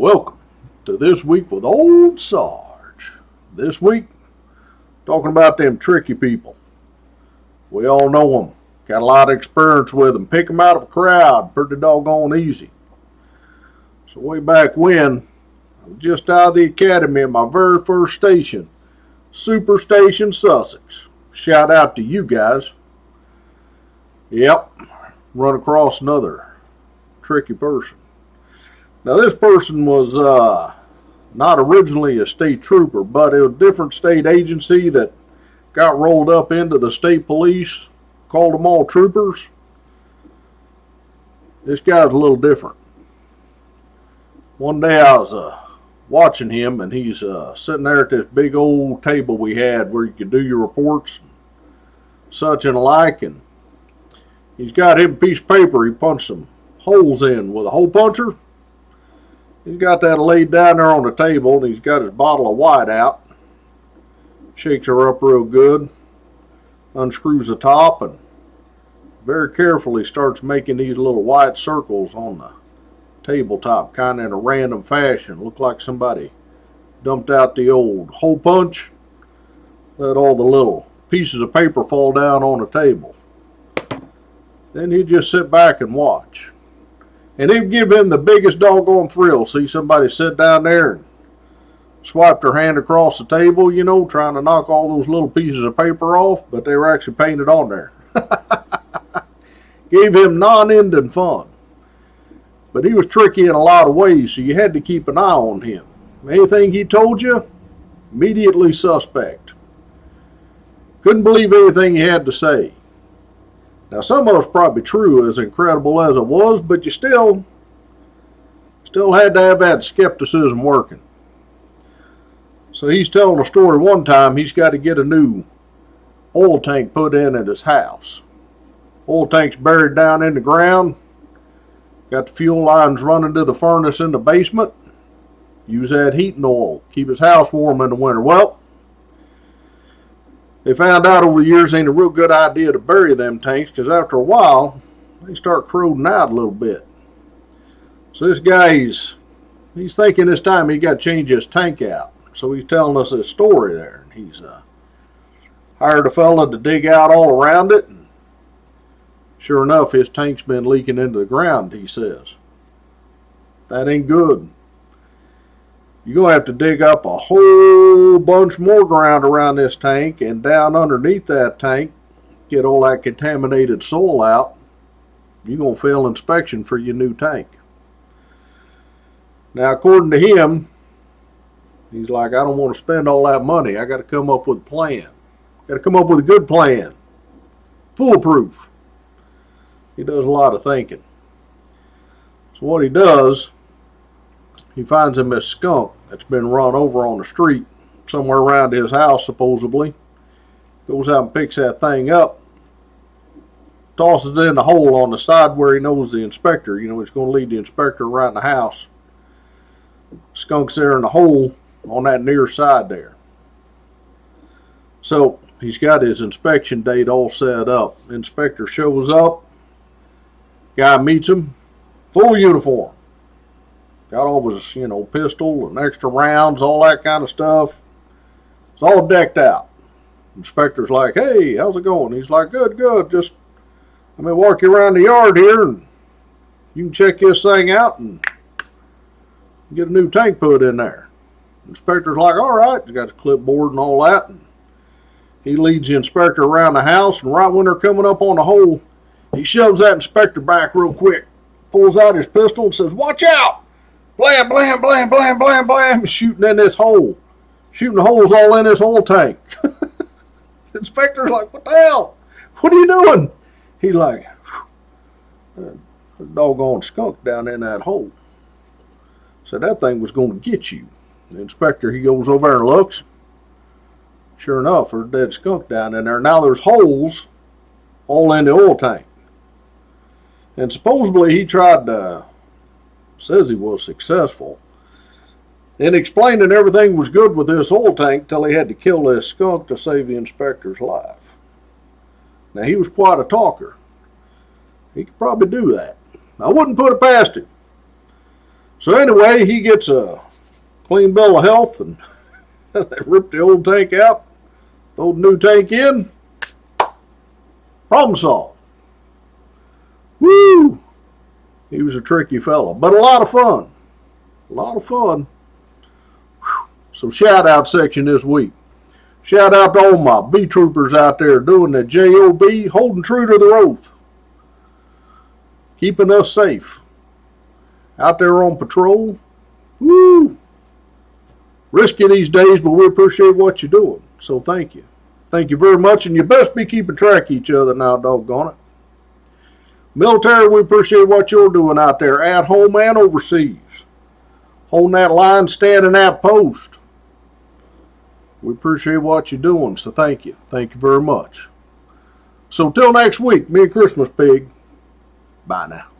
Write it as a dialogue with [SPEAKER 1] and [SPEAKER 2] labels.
[SPEAKER 1] Welcome to This Week with Old Sarge. This week, talking about them tricky people. We all know them. Got a lot of experience with them. Pick them out of a crowd pretty doggone easy. So way back when, I was just out of the academy at my very first station, Superstation Sussex. Shout out to you guys. Yep, run across another tricky person. Now this person was not originally a state trooper, but it was a different state agency that got rolled up into the state police, called them all troopers. This guy's a little different. One day I was watching him, and he's sitting there at this big old table we had where you could do your reports, such and like, and he's got him a piece of paper he punched some holes in with a hole puncher. He's got that laid down there on the table, and he's got his bottle of white out. Shakes her up real good, unscrews the top, and very carefully starts making these little white circles on the tabletop, kind of in a random fashion. Looked like somebody dumped out the old hole punch, let all the little pieces of paper fall down on the table. Then he'd just sit back and watch. And it'd give him the biggest doggone thrill. See somebody sit down there and swipe their hand across the table, trying to knock all those little pieces of paper off, but they were actually painted on there. Gave him non-ending fun. But he was tricky in a lot of ways, so you had to keep an eye on him. Anything he told you, immediately suspect. Couldn't believe anything he had to say. Now, some of it's probably true, as incredible as it was, but you still had to have that skepticism working. So he's telling a story one time. He's got to get a new oil tank put in at his house. Oil tank's buried down in the ground. Got the fuel lines running to the furnace in the basement. Use that heating oil. Keep his house warm in the winter. Well, they found out over the years ain't a real good idea to bury them tanks, because after a while, they start corroding out a little bit. So this guy, he's thinking this time he got to change his tank out. So he's telling us this story there. He's hired a fella to dig out all around it. And sure enough, his tank's been leaking into the ground, he says. That ain't good. You're going to have to dig up a whole bunch more ground around this tank and down underneath that tank, get all that contaminated soil out. You're going to fail inspection for your new tank. Now, according to him, he's like, I don't want to spend all that money. I got to come up with a plan. Got to come up with a good plan. Foolproof. He does a lot of thinking. So what he does, he finds him this skunk that's been run over on the street somewhere around his house, supposedly. Goes out and picks that thing up, tosses it in the hole on the side where he knows the inspector. He's going to lead the inspector around the house. Skunk's there in the hole on that near side there. So he's got his inspection date all set up. Inspector shows up. Guy meets him, full uniform. Got all his, pistol and extra rounds, all that kind of stuff. It's all decked out. Inspector's like, hey, how's it going? He's like, good. Just let me walk you around the yard here, and you can check this thing out and get a new tank put in there. Inspector's like, all right. He's got his clipboard and all that. And he leads the inspector around the house, and right when they're coming up on the hole, he shoves that inspector back real quick, pulls out his pistol and says, watch out! Blam, blam, blam, blam, blam, blam, shooting in this hole. Shooting the holes all in this oil tank. The inspector's like, what the hell? What are you doing? He's like, a doggone skunk down in that hole. So that thing was going to get you. The inspector, he goes over there and looks. Sure enough, there's a dead skunk down in there. Now there's holes all in the oil tank. And supposedly he tried to, says he was successful in explaining everything was good with this oil tank till he had to kill this skunk to save the inspector's life. Now he was quite a talker. He could probably do that. I wouldn't put it past him. So anyway, he gets a clean bill of health, and they rip the old tank out, throw the new tank in, problem solved. Woo! He was a tricky fella, but a lot of fun. A lot of fun. Whew. So shout out section this week. Shout out to all my B troopers out there doing the JOB, holding true to their oath, keeping us safe. Out there on patrol. Woo! Risky these days, but we appreciate what you're doing. So thank you. Thank you very much, and you best be keeping track of each other now, doggone it. Military, we appreciate what you're doing out there, at home and overseas. Holding that line, standing that post. We appreciate what you're doing, so thank you. Thank you very much. So till next week, me and Christmas Pig. Bye now.